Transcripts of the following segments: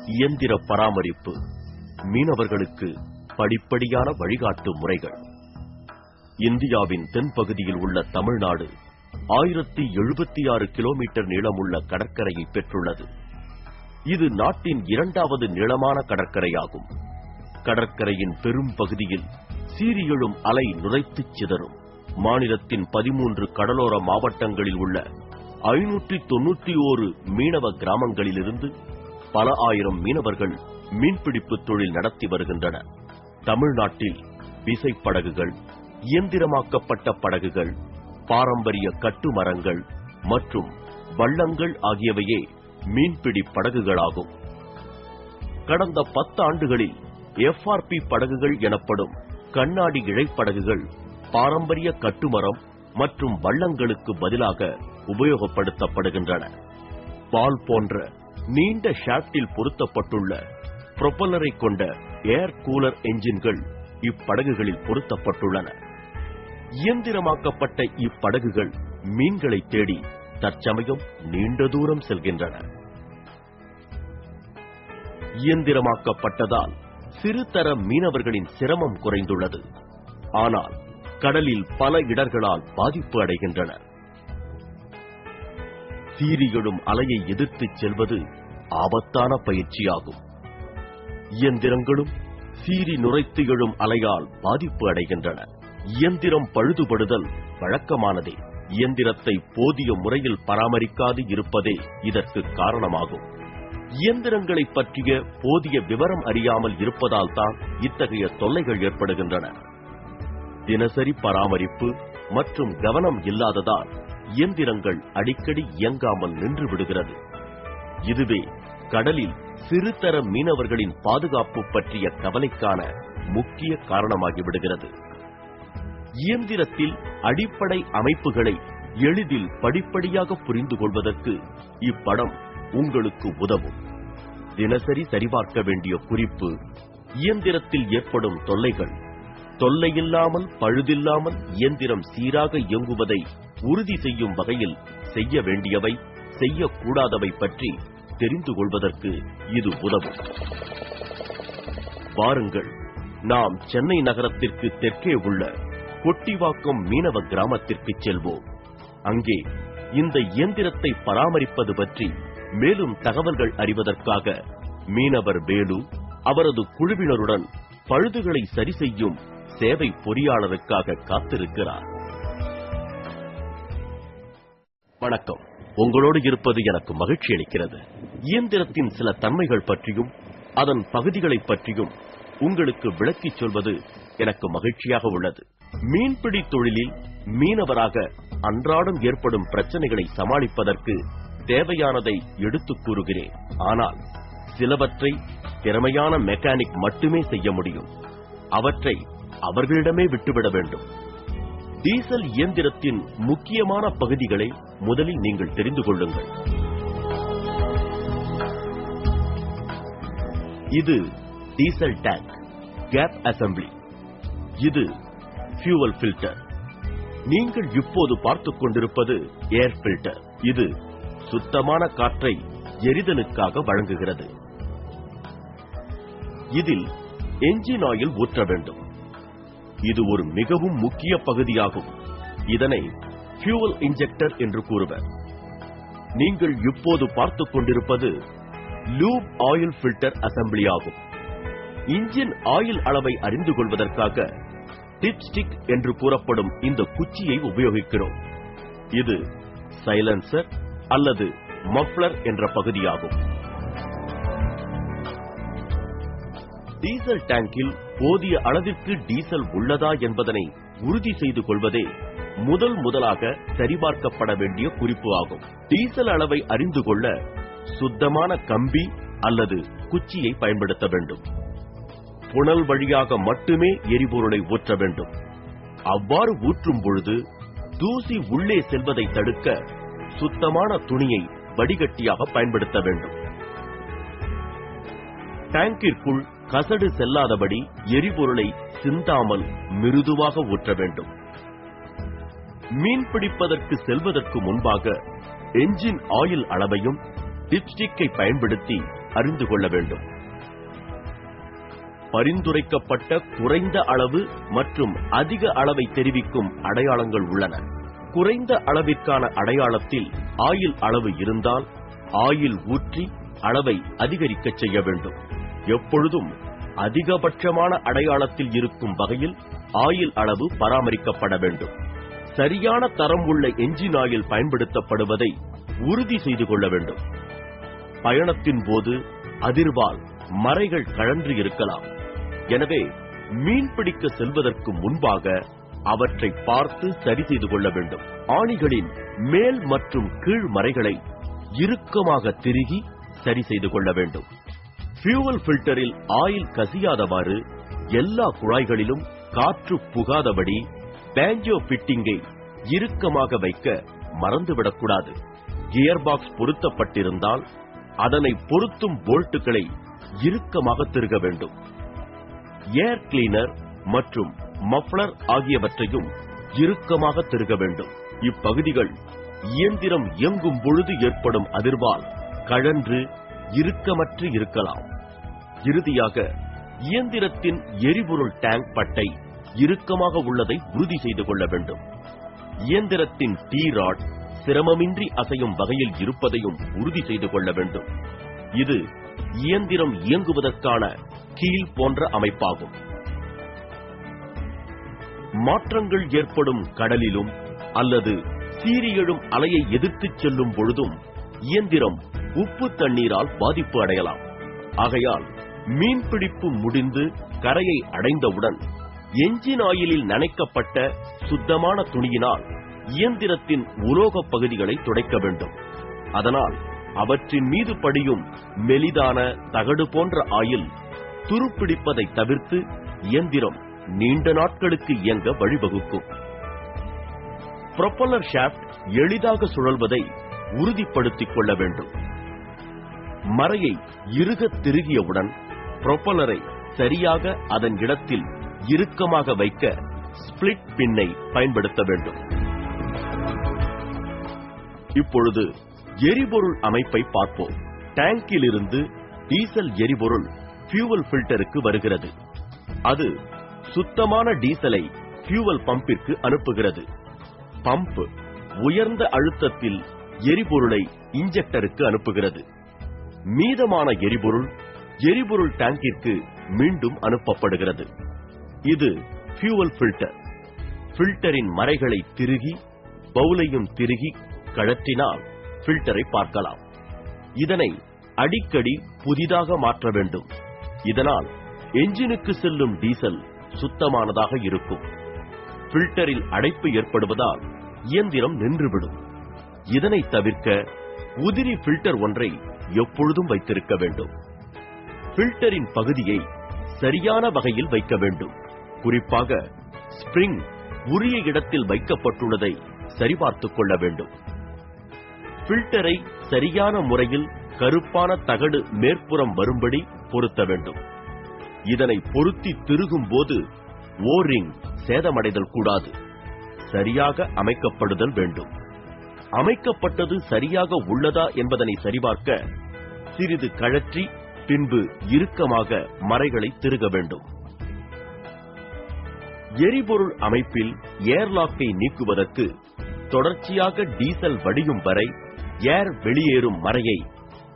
இயந்திர பராமரிப்பு, மீனவர்களுக்கு படிப்படியான வழிகாட்டு முறைகள். இந்தியாவின் தென்பகுதியில் உள்ள தமிழ்நாடு 1076 கிலோமீட்டர் நீளமுள்ள கடற்கரையை பெற்றுள்ளது. இது நாட்டின் 2வது நீளமான கடற்கரையாகும். கடற்கரையின் பெரும் பகுதியில் சீறி எழும் அலை நுரைத்துச் சிதறும். மாநிலத்தின் 13 கடலோர மாவட்டங்களில் உள்ள 591 மீனவ கிராமங்களிலிருந்து பல ஆயிரம் மீனவர்கள் மீன்பிடிப்பு தொழில் நடத்தி வருகின்றனர். தமிழ்நாட்டில் விசைப்படகுகள், இயந்திரமாக்கப்பட்ட படகுகள், பாரம்பரிய கட்டுமரங்கள் மற்றும் வள்ளங்கள் ஆகியவையே மீன்பிடி படகுகளாகும். கடந்த 10 ஆண்டுகளில் FRP படகுகள் எனப்படும் கண்ணாடி இழைப்படகுகள் பாரம்பரிய கட்டுமரம் மற்றும் வள்ளங்களுக்கு பதிலாக உபயோகப்படுத்தப்படுகின்றன. பால் போன்ற நீண்ட ஷாப்டில் பொருத்தப்பட்டுள்ள புரொப்பல்லரை கொண்ட ஏர் கூலர் என்ஜின்கள் இப்படகுகளில் பொருத்தப்பட்டுள்ளன. இயந்திரமாக்கப்பட்ட இப்படகுகள் மீன்களை தேடி தற்சமயம் நீண்ட தூரம் செல்கின்றன. இயந்திரமாக்கப்பட்டதால் சிறுதர மீனவர்களின் சிரமம் குறைந்துள்ளது. ஆனால் கடலில் பல இடர்களால் பாதிப்பு அடைகின்றனர். சீறியெழும் அலையை எதிர்த்துச் செல்வது ஆபத்தான பயிற்சியாகும். இயந்திரங்களும் சீறி நுரைத்து எழும் அலையால் பாதிப்பு அடைகின்றன. இயந்திரம் பழுதுபடுதல் வழக்கமானதே. இயந்திரத்தை போதிய முறையில் பராமரிக்காது இருப்பதே இதற்கு காரணமாகும். இயந்திரங்களை பற்றிய போதிய விவரம் அறியாமல் இருப்பதால் தான் இத்தகைய தொல்லைகள் ஏற்படுகின்றன. தினசரி பராமரிப்பு மற்றும் கவனம் இல்லாததால் இயந்திரங்கள் அடிக்கடி இயங்காமல் நின்று விடுகிறது. இதுவே கடலில் சிறுதர மீனவர்களின் பாதுகாப்பு பற்றிய கவலைக்கான முக்கிய காரணமாகிவிடுகிறது. இயந்திரத்தில் அடிப்படை அமைப்புகளை எளிதில் படிப்படியாக புரிந்து கொள்வதற்கு இப்படம் உங்களுக்கு உதவும். தினசரி சரிபார்க்க வேண்டிய குறிப்பு, இயந்திரத்தில் ஏற்படும் தொல்லைகள், தொல்லையில்லாமல் பழுதில்லாமல் இயந்திரம் சீராக இயங்குவதை உறுதி செய்யும் வகையில் செய்ய வேண்டியவை, செய்யக்கூடாதவை பற்றி தெரிந்து கொள்வதற்கு இது உதவும். வாருங்கள், நாம் சென்னை நகரத்திற்கு தெற்கே உள்ள கொட்டிவாக்கம் மீனவ கிராமத்திற்கு செல்வோம். அங்கே இந்த இயந்திரத்தை பராமரிப்பது பற்றி மேலும் தகவல்கள் அறிவதற்காக மீனவர் வேலு அவரது குழுவினருடன் பழுதுகளை சரி செய்யும் சேவை பொறியாளருக்காக காத்திருக்கிறார். வணக்கம், உங்களோடு இருப்பது எனக்கு மகிழ்ச்சி அளிக்கிறது. இயந்திரத்தின் சில தன்மைகள் பற்றியும் அதன் பகுதிகளை பற்றியும் உங்களுக்கு விளக்கிச் சொல்வது எனக்கு மகிழ்ச்சியாக உள்ளது. மீன்பிடி தொழிலில் மீனவராக அன்றாடம் ஏற்படும் பிரச்சனைகளை சமாளிப்பதற்கு தேவையானதை எடுத்துக் கூறுகிறேன். ஆனால் சிலவற்றை திறமையான மெக்கானிக் மட்டுமே செய்ய முடியும். அவற்றை அவர்களிடமே விட்டுவிட வேண்டும். டீசல் இயந்திரத்தின் முக்கியமான பகுதிகளை முதலில் நீங்கள் தெரிந்து கொள்ளுங்கள். இது டீசல் டேங்க், கேப் அசெம்பிளி. இது ஃபியூவல் ஃபில்டர். நீங்கள் இப்போது பார்த்துக் கொண்டிருப்பது ஏர் ஃபில்டர். இது சுத்தமான காற்றை எரிதலுக்காக வழங்குகிறது. இதில் என்ஜின் ஆயில் ஊற்ற வேண்டும். இது ஒரு மிகவும் முக்கிய பகுதியாகும். இதனை ஃபியூவல் இன்ஜெக்டர் என்று கூறுவர். நீங்கள் இப்போது பார்த்துக் கொண்டிருப்பது லூப் ஆயில் ஃபில்டர் அசெம்பிளி ஆகும். இன்ஜின் ஆயில் அளவை அறிந்து கொள்வதற்காக டிப்ஸ்டிக் என்று கூறப்படும் இந்த குச்சியை உபயோகிக்கிறோம். இது சைலன்சர் அல்லது மஃப்ளர் என்ற பகுதியாகும். டீசல் டேங்கில் போதிய அளவிற்கு டீசல் உள்ளதா என்பதனை உறுதி செய்து கொள்வதே முதலாக சரிபார்க்கப்பட வேண்டிய குறிப்பு ஆகும். டீசல் அளவை அறிந்து கொள்ள சுத்தமான கம்பி அல்லது குச்சியை பயன்படுத்த வேண்டும். புனல் வழியாக மட்டுமே எரிபொருளை ஊற்ற வேண்டும். அவ்வாறு ஊற்றும் பொழுது தூசி உள்ளே செல்வதை தடுக்க சுத்தமான துணியை வடிகட்டியாக பயன்படுத்த வேண்டும். டேங்கிற்குள் கசடு செல்லாதபடி எரிபொருளை சிந்தாமல் மிருதுவாக ஊற்ற வேண்டும். மீன் பிடிப்பதற்கு செல்வதற்கு முன்பாக என்ஜின் ஆயில் அளவையும் டிப்ஸ்டிக்கை பயன்படுத்தி அறிந்து கொள்ள வேண்டும். பரிந்துரைக்கப்பட்ட குறைந்த அளவு மற்றும் அதிக அளவை தெரிவிக்கும் அடையாளங்கள் உள்ளன. குறைந்த அளவிற்கான அடையாளத்தில் ஆயில் அளவு இருந்தால் ஆயில் ஊற்றி அளவை அதிகரிக்க செய்ய வேண்டும். எப்பொழுதும் அதிகபட்சமான அடையாளத்தில் இருக்கும் வகையில் ஆயில் அளவு பராமரிக்கப்பட வேண்டும். சரியான தரம் உள்ள என்ஜின் ஆயில் பயன்படுத்தப்படுவதை உறுதி செய்து கொள்ள வேண்டும். பயணத்தின் போது அதிர்வால் மரைகள் கழன்று இருக்கலாம். எனவே மீன்பிடிக்க செல்வதற்கு முன்பாக அவற்றை பார்த்து சரி செய்து கொள்ள வேண்டும். ஆணிகளின் மேல் மற்றும் கீழ் மரைகளை இறுக்கமாக திருகி சரி செய்து கொள்ள வேண்டும். ஃபியூவல் ஃபில்டரில் ஆயில் கசியாதவாறு எல்லா குழாய்களிலும் காற்று புகாதபடி பேஞ்சோ பிட்டிங்கை இறுக்கமாக வைக்க மறந்துவிடக்கூடாது. கியர் பாக்ஸ் பொருத்தப்பட்டிருந்தால் அதனை பொருத்தும் போல்ட்டுகளை இறுக்கமாக திருக வேண்டும். ஏர் கிளீனர் மற்றும் மஃப்ளர் ஆகியவற்றையும் இறுக்கமாக திருக வேண்டும். இப்பகுதிகள் இயந்திரம் இயங்கும் பொழுது ஏற்படும் அதிர்வால் கழன்று இறுக்கமற்று இருக்கலாம். இறுதியாக இயந்திரத்தின் எரிபொருள் டேங்க் பட்டை இறுக்கமாக உள்ளதை உறுதி செய்து கொள்ள வேண்டும். இயந்திரத்தின் டீ ராட் சிரமமின்றி அசையும் வகையில் இருப்பதையும் உறுதி செய்து கொள்ள வேண்டும். இது இயந்திரம் இயங்குவதற்கான கீல் போன்ற அமைப்பாகும். மாற்றங்கள் ஏற்படும் கடலிலும் அல்லது சீறி எழும் அலையை எதிர்த்துச் செல்லும் பொழுதும் இயந்திரம் உப்பு தண்ணீரால் பாதிப்பு அடையலாம். ஆகையால் மீன்பிடிப்பு முடிந்து கரையை அடைந்தவுடன் என்ஜின் ஆயிலில் நனைக்கப்பட்ட சுத்தமான துணியினால் இயந்திரத்தின் உலோக பகுதிகளை துடைக்க வேண்டும். அதனால் அவற்றின் மீது படியும் மெலிதான தகடு போன்ற ஆயில் துருப்பிடிப்பதை தவிர்த்து இயந்திரம் நீண்ட நாட்களுக்கு இயங்க வழிவகுக்கும். புரோப்பல்லர் ஷாஃப்ட் எளிதாக சுழல்வதை உறுதிப்படுத்திக் கொள்ள வேண்டும். மரையை இறுக திருகியவுடன் புரோப்பல்லரை சரியாக அதன் இடத்தில் இறுக்கமாக வைக்க ஸ்பிளிட் பின்னை பயன்படுத்த வேண்டும். இப்பொழுது எரிபொருள் அமைப்பை பார்ப்போம். டேங்கில் இருந்து டீசல் எரிபொருள் ஃபியூவல் ஃபில்டருக்கு வருகிறது. அது சுத்தமான டீசலை ஃபியூவல் பம்பிற்கு அனுப்புகிறது. பம்ப் உயர்ந்த அழுத்தத்தில் எரிபொருளை இன்ஜெக்டருக்கு அனுப்புகிறது. மீதமான எரிபொருள் டேங்கிற்கு மீண்டும் அனுப்பப்படுகிறது. இது ஃபியூவல் ஃபில்டர். ஃபில்டரின் மரைகளை திருகி பவுலையும் திருகி கழற்றினால் ஃபில்டரை பார்க்கலாம். இதனை அடிக்கடி புதிதாக மாற்ற வேண்டும். இதனால் என்ஜினுக்கு செல்லும் டீசல் சுத்தமானதாக இருக்கும். ஃபில்டரில் அடைப்பு ஏற்படுவதால் இயந்திரம் நின்றுவிடும். இதனை தவிர்க்க உதிரி ஃபில்டர் ஒன்றை எப்பொழுதும் வைத்திருக்க வேண்டும். ஃபில்டரின் பகுதியை சரியான வகையில் வைக்க வேண்டும். குறிப்பாக ஸ்பிரிங் உரிய இடத்தில் வைக்கப்பட்டுள்ளதை சரிபார்த்துக் கொள்ள வேண்டும். ஃபில்டரை சரியான முறையில் கருப்பான தகடு மேற்புறம் வரும்படி பொருத்த வேண்டும். இதனை பொருத்தி திருகும் போது ஓரிங் சேதமடைதல் கூடாது. சரியாக அமைக்கப்படுதல் வேண்டும். அமைக்கப்பட்டது சரியாக உள்ளதா என்பதனை சரிபார்க்க சிறிது கழற்றி பின்பு இறுக்கமாக மரைகளை திருக வேண்டும். எரிபொருள் அமைப்பில் ஏர்லாக்கை நீக்குவதற்கு தொடர்ச்சியாக டீசல் வடியும் வரை ஏர் வெளியேறும் மரையை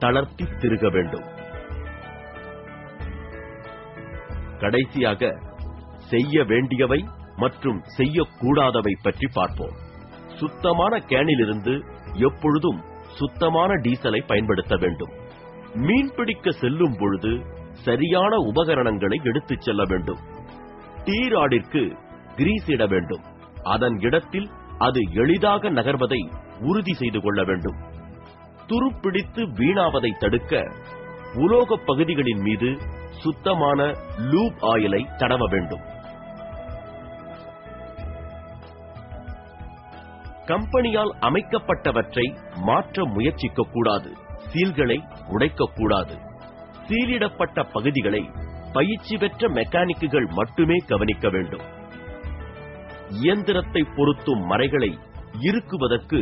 தளர்த்தி திருக வேண்டும். கடைசியாக செய்ய வேண்டியவை மற்றும் செய்யக்கூடாதவை பற்றி பார்ப்போம். சுத்தமான கேனிலிருந்து எப்பொழுதும் சுத்தமான டீசலை பயன்படுத்த வேண்டும். மீன்பிடிக்க செல்லும் பொழுது சரியான உபகரணங்களை எடுத்துச் செல்ல வேண்டும். டீ ராடிற்கு கிரீஸ் இட வேண்டும். அதன் இடத்தில் அது எளிதாக நகர்வதை உறுதி செய்து கொள்ள வேண்டும். துருப்பிடித்து வீணாவதை தடுக்க உலோக பகுதிகளின் மீது சுத்தமான லூப் ஆயிலை தடவ வேண்டும். கம்பெனியால் அமைக்கப்பட்டவற்றை மாற்ற முயற்சிக்க கூடாது. சீல்களை உடைக்கக்கூடாது. சீலிடப்பட்ட பகுதிகளை பயிற்சி பெற்ற மெக்கானிக்குகள் மட்டுமே கவனிக்க வேண்டும். இயந்திரத்தை பொருத்தும் மரைகளை இறுக்குவதற்கு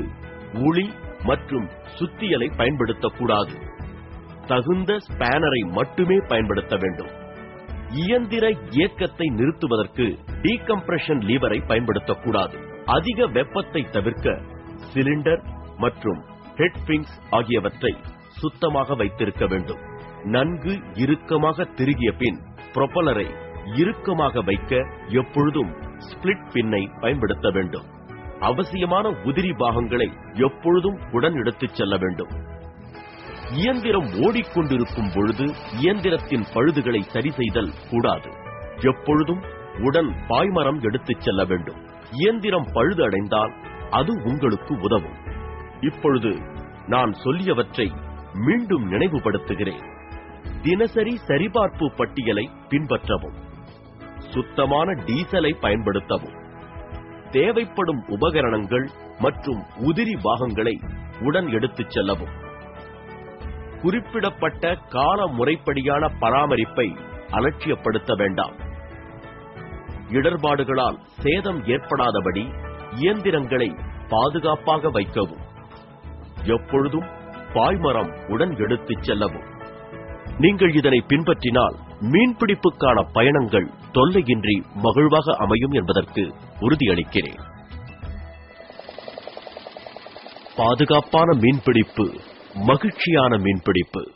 உளி மற்றும் சுத்தியலை பயன்படுத்தக்கூடாது. தகுந்த ஸ்பேனரை மட்டுமே பயன்படுத்த வேண்டும். இயந்திர இயக்கத்தை நிறுத்துவதற்கு டீகம்ப்ரஷன் லீவரை பயன்படுத்தக்கூடாது. அதிக வெப்பத்தை தவிர்க்க சிலிண்டர் மற்றும் ஹெட் ஃபிங்ஸ் ஆகியவற்றை சுத்தமாக வைத்திருக்க வேண்டும். நன்கு இறுக்கமாக திருகிய பின் புரோப்பலரை இறுக்கமாக வைக்க எப்பொழுதும் ஸ்பிளிட் பின்னை பயன்படுத்த வேண்டும். அவசியமான உதிரி பாகங்களை எப்பொழுதும் உடன் எடுத்துச் செல்ல வேண்டும். இயந்திரம் ஓடிக்கொண்டிருக்கும் பொழுது இயந்திரத்தின் பழுதுகளை சரி செய்தல் கூடாது. எப்பொழுதும் உடன் பாய்மரம் எடுத்துச் செல்ல வேண்டும். இயந்திரம் பழுது அடைந்தால் அது உங்களுக்கு உதவும். இப்பொழுது நான் சொல்லியவற்றை மீண்டும் நினைவுபடுத்துகிறேன். தினசரி சரிபார்ப்பு பட்டியலை பின்பற்றவும். சுத்தமான டீசலை பயன்படுத்தவும். தேவைப்படும் உபகரணங்கள் மற்றும் உதிரி பாகங்களை உடன் எடுத்துச் செல்லவும். குறிப்பிடப்பட்ட கால முறைப்படியான பராமரிப்பை அலட்சியப்படுத்த வேண்டாம். இடர்பாடுகளால் சேதம் ஏற்படாதபடி இயந்திரங்களை பாதுகாப்பாக வைக்கவும். எப்பொழுதும் பாய்மரம் உடன் எடுத்துச் செல்லவும். நீங்கள் இதனை பின்பற்றினால் மீன்பிடிப்புக்கான பயணங்கள் தொல்லையின்றி மகிழ்வாக அமையும் என்பதற்கு உறுதியளிக்கிறேன். பாதுகாப்பான மீன்பிடிப்பு, மகிழ்ச்சியான மீன்பிடிப்பு.